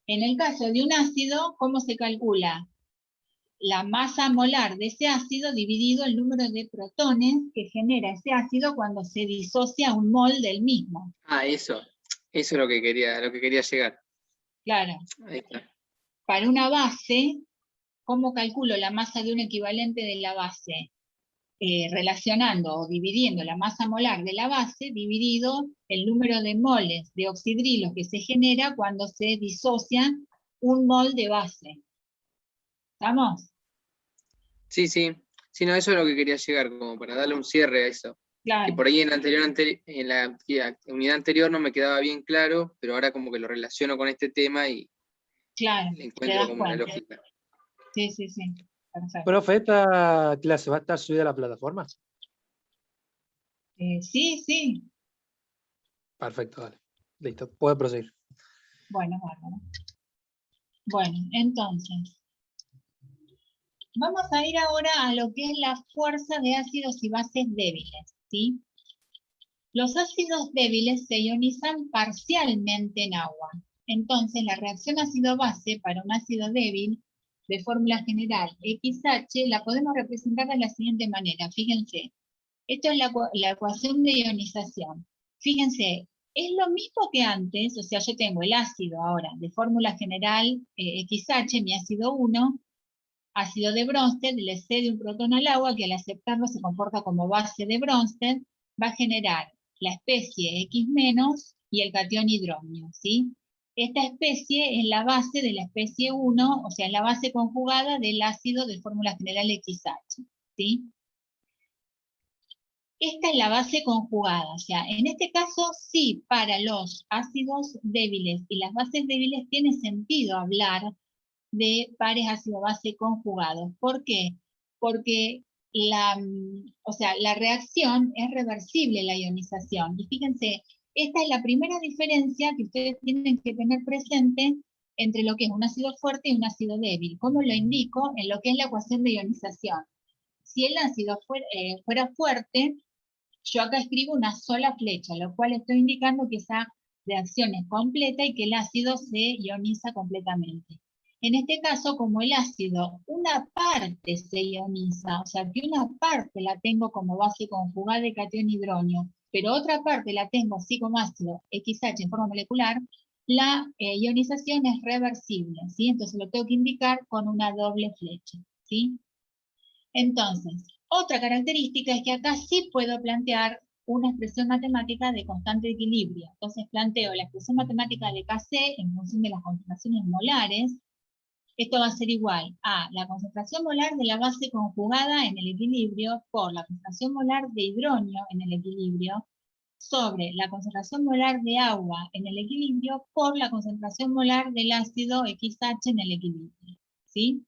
En el caso de un ácido, ¿cómo se calcula? La masa molar de ese ácido dividido el número de protones que genera ese ácido cuando se disocia un mol del mismo. Ah, eso es lo que quería llegar. Claro. Ahí está. Para una base, ¿cómo calculo la masa de un equivalente de la base? Relacionando o dividiendo la masa molar de la base, dividido el número de moles de oxidrilos que se genera cuando se disocia un mol de base. ¿Estamos? Sí. Sí, no, eso es lo que quería llegar, como para darle un cierre a eso. Claro. Que por ahí en la unidad anterior no me quedaba bien claro, pero ahora como que lo relaciono con este tema y Claro, le te encuentro das como una cuenta. lógica. Sí. Perfecto. Profe, ¿esta clase va a estar subida a la plataforma? Sí. Perfecto, dale. Listo, puede proseguir. Bueno, bárbaro. Bueno, entonces, vamos a ir ahora a lo que es la fuerza de ácidos y bases débiles, ¿sí? Los ácidos débiles se ionizan parcialmente en agua. Entonces, la reacción ácido-base para un ácido débil de fórmula general XH la podemos representar de la siguiente manera. Fíjense, esto es la ecuación de ionización. Fíjense, es lo mismo que antes, o sea, yo tengo el ácido ahora de fórmula general XH, mi ácido 1, ácido de Bronsted, le cede un protón al agua que al aceptarlo se comporta como base de Bronsted, va a generar la especie X- y el catión hidronio, ¿sí? esta especie es la base de la especie 1, o sea, es la base conjugada del ácido de fórmula general XH, ¿sí? Esta es la base conjugada, o sea, en este caso sí, para los ácidos débiles y las bases débiles tiene sentido hablar de pares ácido-base conjugados. ¿Por qué? Porque o sea, la reacción es reversible, la ionización. Y fíjense, esta es la primera diferencia que ustedes tienen que tener presente entre lo que es un ácido fuerte y un ácido débil. ¿Cómo lo indico? En lo que es la ecuación de ionización. Si el ácido fuera fuerte, yo acá escribo una sola flecha, lo cual estoy indicando que esa reacción es completa y que el ácido se ioniza completamente. En este caso, como el ácido, una parte se ioniza, o sea que una parte la tengo como base conjugada de catión hidronio, pero otra parte la tengo así como ácido XH en forma molecular, la ionización es reversible, ¿sí? Entonces lo tengo que indicar con una doble flecha, ¿sí? Entonces, otra característica es que acá sí puedo plantear una expresión matemática de constante de equilibrio. Entonces planteo la expresión matemática de Kc en función de las concentraciones molares. Esto va a ser igual a la concentración molar de la base conjugada en el equilibrio por la concentración molar de hidronio en el equilibrio sobre la concentración molar de agua en el equilibrio por la concentración molar del ácido XH en el equilibrio, ¿sí?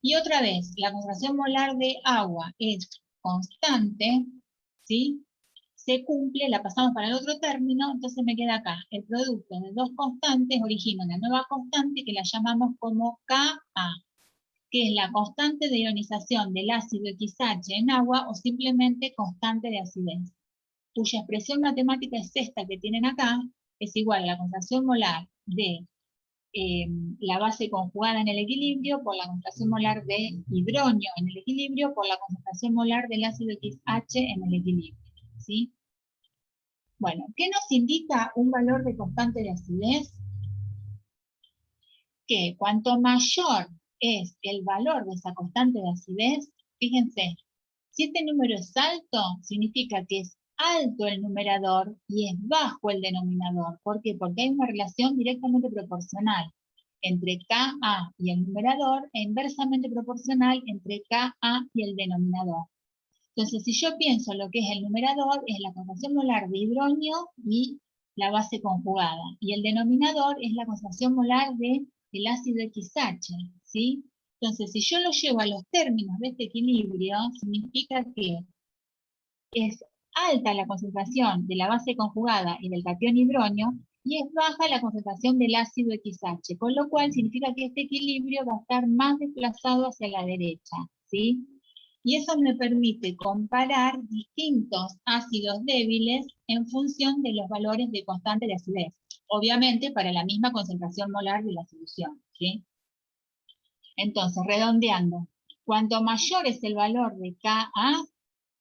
Y otra vez, la concentración molar de agua es constante, ¿sí? Se cumple, la pasamos para el otro término, entonces me queda acá. El producto de dos constantes origina una nueva constante que la llamamos como Ka, que es la constante de ionización del ácido XH en agua o simplemente constante de acidez, cuya expresión matemática es esta que tienen acá, es igual a la concentración molar de la base conjugada en el equilibrio por la concentración molar de hidronio en el equilibrio por la concentración molar del ácido XH en el equilibrio, ¿sí? Bueno, ¿qué nos indica un valor de constante de acidez? Que cuanto mayor es el valor de esa constante de acidez, fíjense, si este número es alto, significa que es alto el numerador y es bajo el denominador. ¿Por qué? Porque hay una relación directamente proporcional entre Ka y el numerador e inversamente proporcional entre Ka y el denominador. Entonces, si yo pienso lo que es el numerador, es la concentración molar de hidronio y la base conjugada. Y el denominador es la concentración molar del ácido XH, ¿sí? Entonces, si yo lo llevo a los términos de este equilibrio, significa que es alta la concentración de la base conjugada y del catión hidronio, y es baja la concentración del ácido XH, con lo cual significa que este equilibrio va a estar más desplazado hacia la derecha, ¿sí? Y eso me permite comparar distintos ácidos débiles en función de los valores de constante de acidez, obviamente para la misma concentración molar de la solución, ¿sí? Entonces, redondeando, cuanto mayor es el valor de Ka,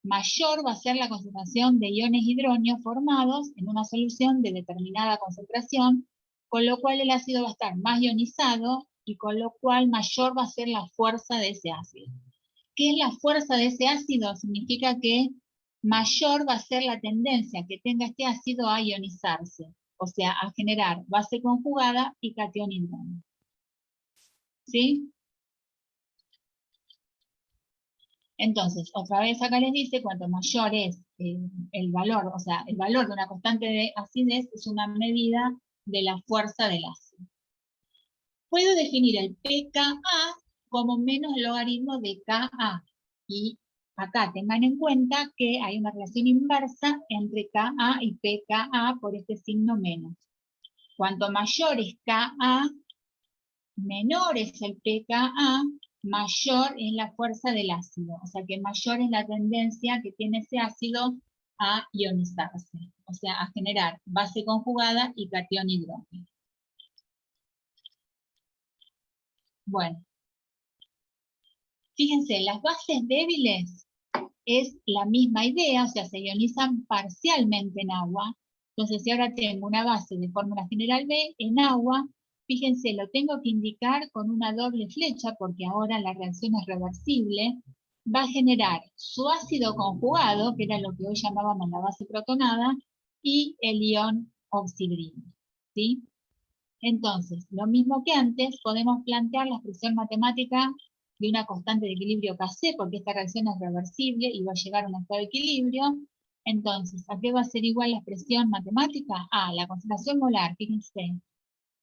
mayor va a ser la concentración de iones hidronio formados en una solución de determinada concentración, con lo cual el ácido va a estar más ionizado y con lo cual mayor va a ser la fuerza de ese ácido. ¿Qué es la fuerza de ese ácido? Significa que mayor va a ser la tendencia que tenga este ácido a ionizarse, o sea, a generar base conjugada y catión hidronio. ¿Sí? Entonces, otra vez acá les dice, cuanto mayor es el valor, o sea, el valor de una constante de acidez es una medida de la fuerza del ácido. Puedo definir el pKa como menos logaritmo de Ka. Y acá tengan en cuenta que hay una relación inversa entre Ka y pKa por este signo menos. Cuanto mayor es Ka, menor es el pKa, mayor es la fuerza del ácido, o sea que mayor es la tendencia que tiene ese ácido a ionizarse, o sea, a generar base conjugada y catión hidrógeno. Bueno, fíjense, las bases débiles es la misma idea, o sea, se ionizan parcialmente en agua. Entonces, si ahora tengo una base de fórmula general B en agua, fíjense, lo tengo que indicar con una doble flecha, porque ahora la reacción es reversible, va a generar su ácido conjugado, que era lo que hoy llamábamos la base protonada, y el ion oxidrino. ¿sí? Entonces, lo mismo que antes, podemos plantear la expresión matemática de una constante de equilibrio Kc, porque esta reacción es reversible y va a llegar a un estado de equilibrio. Entonces, ¿a qué va a ser igual la expresión matemática? A la concentración molar, fíjense,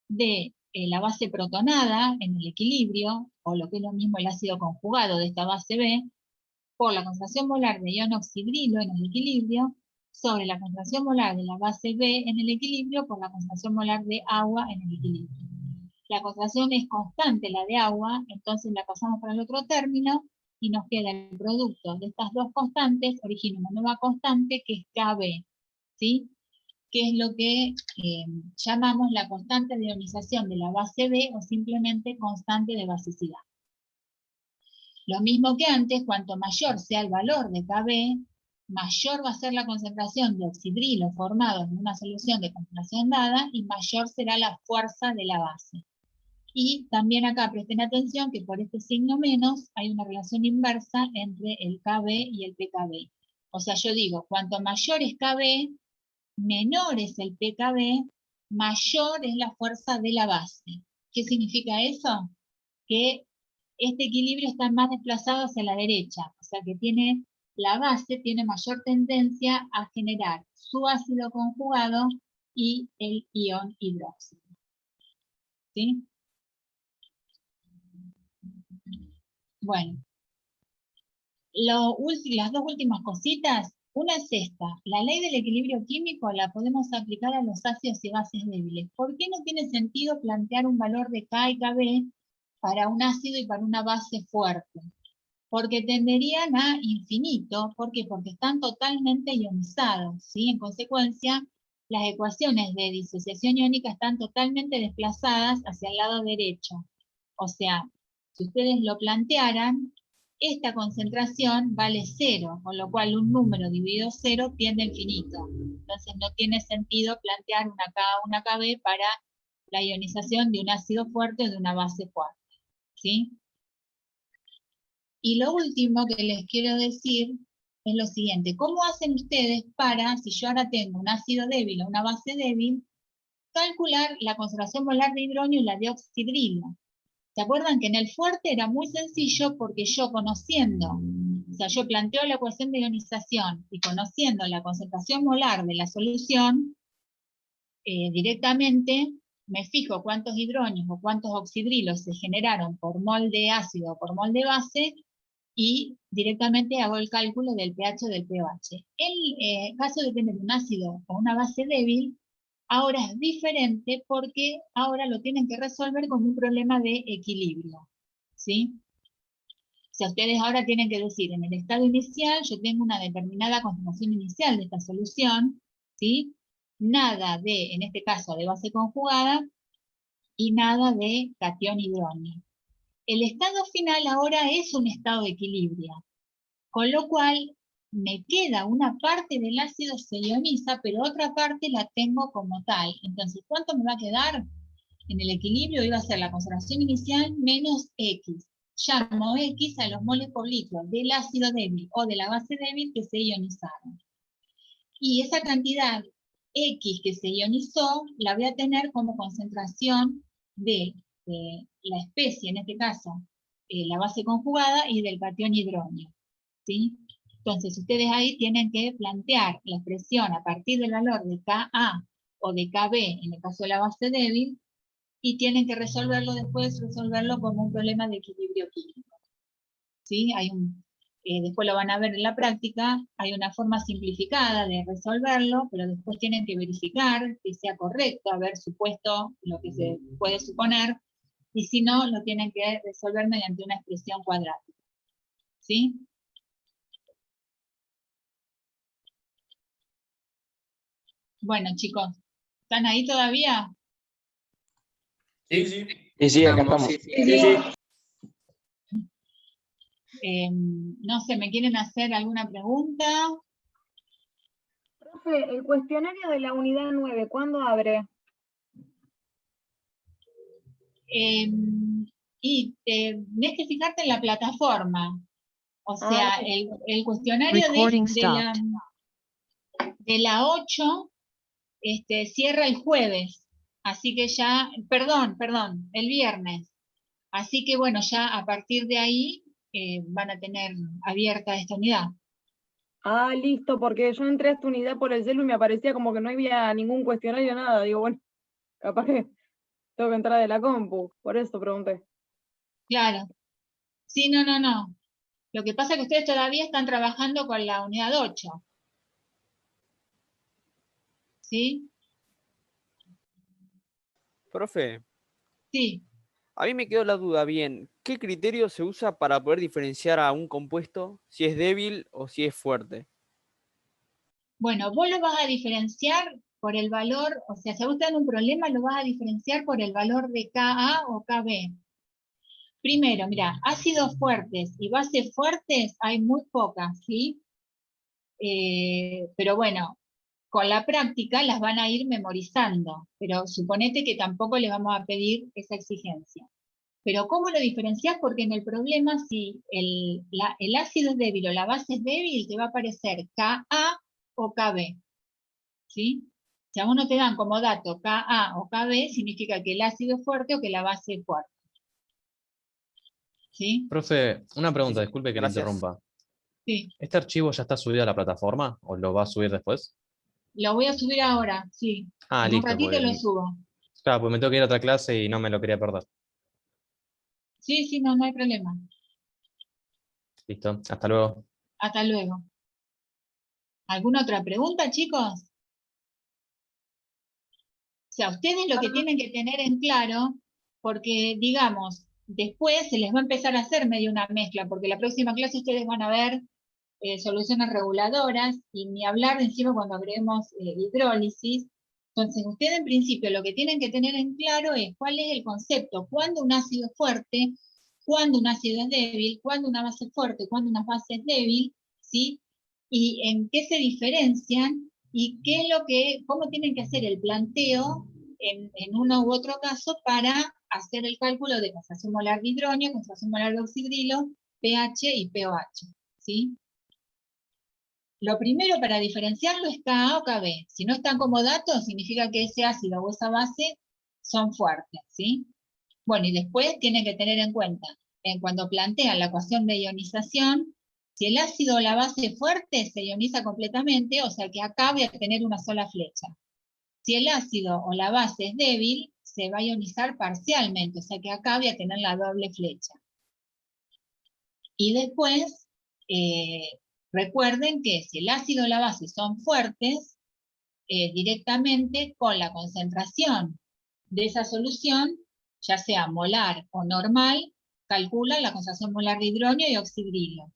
de la base protonada en el equilibrio, o lo que es lo mismo el ácido conjugado de esta base B, por la concentración molar de ion oxidrilo en el equilibrio, sobre la concentración molar de la base B en el equilibrio por la concentración molar de agua en el equilibrio. La concentración es constante, la de agua, entonces la pasamos para el otro término y nos queda el producto de estas dos constantes, origina una nueva constante que es Kb, ¿sí? Que es lo que llamamos la constante de ionización de la base B o simplemente constante de basicidad. Lo mismo que antes, cuanto mayor sea el valor de Kb, mayor va a ser la concentración de oxidrilo formado en una solución de concentración dada y mayor será la fuerza de la base. Y también acá presten atención que por este signo menos hay una relación inversa entre el Kb y el pKb. O sea, yo digo, cuanto mayor es Kb, menor es el pKb, mayor es la fuerza de la base. ¿Qué significa eso? Que este equilibrio está más desplazado hacia la derecha, o sea que la base tiene mayor tendencia a generar su ácido conjugado y el ion hidróxido. ¿Sí? Bueno, las dos últimas cositas, una es esta, la ley del equilibrio químico la podemos aplicar a los ácidos y bases débiles. ¿Por qué no tiene sentido plantear un valor de K y Kb para un ácido y para una base fuerte? Porque tenderían a infinito. ¿Por qué? Porque están totalmente ionizados, ¿sí? En consecuencia, las ecuaciones de disociación iónica están totalmente desplazadas hacia el lado derecho. O sea, si ustedes lo plantearan, esta concentración vale 0, con lo cual un número dividido 0 tiende a infinito. Entonces no tiene sentido plantear una K o una Kb para la ionización de un ácido fuerte o de una base fuerte, ¿sí? Y lo último que les quiero decir es lo siguiente. ¿Cómo hacen ustedes para, si yo ahora tengo un ácido débil o una base débil, calcular la concentración molar de hidrógeno y la de oxidrilo? ¿Se acuerdan que en el fuerte era muy sencillo porque yo conociendo, o sea, yo planteo la ecuación de ionización y conociendo la concentración molar de la solución, directamente me fijo cuántos hidrógenos o cuántos oxidrilos se generaron por mol de ácido o por mol de base y directamente hago el cálculo del pH o del pOH. El caso de tener un ácido o una base débil, ahora es diferente porque ahora lo tienen que resolver con un problema de equilibrio, ¿sí? O sea, ustedes ahora tienen que decir, en el estado inicial yo tengo una determinada concentración inicial de esta solución, ¿sí? Nada de, en este caso, de base conjugada y nada de catión hidrógeno. El estado final ahora es un estado de equilibrio, con lo cual me queda una parte del ácido se ioniza, pero otra parte la tengo como tal. Entonces, ¿cuánto me va a quedar? En el equilibrio iba a ser la concentración inicial menos X. Llamo X a los moles por litro del ácido débil o de la base débil que se ionizaron. Y esa cantidad X que se ionizó la voy a tener como concentración de la especie, en este caso, la base conjugada y del catión hidrógeno, ¿sí? Entonces, ustedes ahí tienen que plantear la expresión a partir del valor de Ka o de Kb, en el caso de la base débil, y tienen que resolverlo después, resolverlo como un problema de equilibrio químico, ¿sí? Después lo van a ver en la práctica, hay una forma simplificada de resolverlo, pero después tienen que verificar que sea correcto, haber supuesto lo que se puede suponer, y si no, lo tienen que resolver mediante una expresión cuadrática, ¿sí? Bueno, chicos, ¿están ahí todavía? Sí, sí. Sí, acá estamos. Sí. Sí, sí. No sé, ¿me quieren hacer alguna pregunta? Profe, el cuestionario de la unidad 9, ¿cuándo abre? Y tenés que fijarte en la plataforma. O sea, Ah, el cuestionario de la 8 cierra el jueves. Así que ya, perdón, el viernes. Así que bueno, ya a partir de ahí van a tener abierta esta unidad. Ah, listo, porque yo entré a esta unidad por el celu y me aparecía como que no había ningún cuestionario, nada. Digo, bueno, capaz que tengo que entrar de la compu, por eso pregunté. Claro. Sí, no. Lo que pasa es que ustedes todavía están trabajando con la unidad 8. ¿Sí? Profe, Sí. a mí me quedó la duda bien. ¿Qué criterio se usa para poder diferenciar a un compuesto si es débil o si es fuerte? Bueno, vos lo vas a diferenciar por el valor, o sea, si a vos te dan un problema, lo vas a diferenciar por el valor de Ka o Kb. Primero, mira, ácidos fuertes y bases fuertes hay muy pocas, ¿sí? Pero bueno, con la práctica las van a ir memorizando, pero suponete que tampoco les vamos a pedir esa exigencia. Pero ¿cómo lo diferencias? Porque en el problema, si el ácido es débil o la base es débil, te va a aparecer Ka o Kb, ¿sí? Si a uno te dan como dato Ka o Kb, significa que el ácido es fuerte o que la base es fuerte. ¿Sí? Profe, una pregunta, disculpe que le Gracias. interrumpa. Sí. ¿Este archivo ya está subido a la plataforma o lo va a subir después? Lo voy a subir ahora, sí. Ah, En un listo, ratito pues, lo subo. claro, pues me tengo que ir a otra clase y no me lo quería perder. Sí, no hay problema. Listo, hasta luego. Hasta luego. ¿Alguna otra pregunta, chicos? O sea, ustedes lo que tienen que tener en claro, porque, digamos, después se les va a empezar a hacer medio una mezcla, porque la próxima clase ustedes van a ver soluciones reguladoras, y ni hablar de encima cuando agreguemos hidrólisis. Entonces, ustedes en principio lo que tienen que tener en claro es cuál es el concepto, cuándo un ácido es fuerte, cuándo un ácido es débil, cuándo una base es fuerte, cuándo una base es débil, ¿sí? Y en qué se diferencian, y qué es cómo tienen que hacer el planteo en uno u otro caso para hacer el cálculo de concentración molar de hidrógeno, concentración molar de oxidrilo, pH y pOH, ¿sí? Lo primero para diferenciarlo es Ka o Kb. Si no están como datos, significa que ese ácido o esa base son fuertes, ¿sí? Bueno, y después tienen que tener en cuenta, cuando plantean la ecuación de ionización, si el ácido o la base es fuerte, se ioniza completamente, o sea que acá voy a tener una sola flecha. Si el ácido o la base es débil, se va a ionizar parcialmente, o sea que acá voy a tener la doble flecha. Y después, recuerden que si el ácido o la base son fuertes, directamente con la concentración de esa solución, ya sea molar o normal, calculan la concentración molar de hidrógeno y oxidrilo.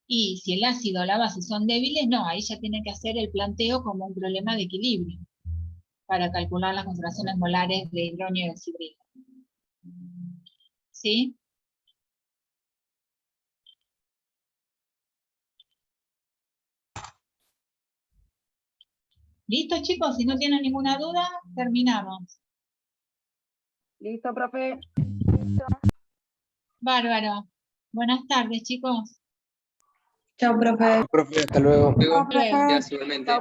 Y si el ácido o la base son débiles, no, ahí ya tienen que hacer el planteo como un problema de equilibrio para calcular las concentraciones molares de hidrógeno y oxidrilo. ¿Sí? ¿Listo, chicos? Si no tienen ninguna duda, terminamos. Listo, profe. Bárbaro. Buenas tardes, chicos. Chao, profe. Profe, hasta luego. Hasta luego. Gracias igualmente.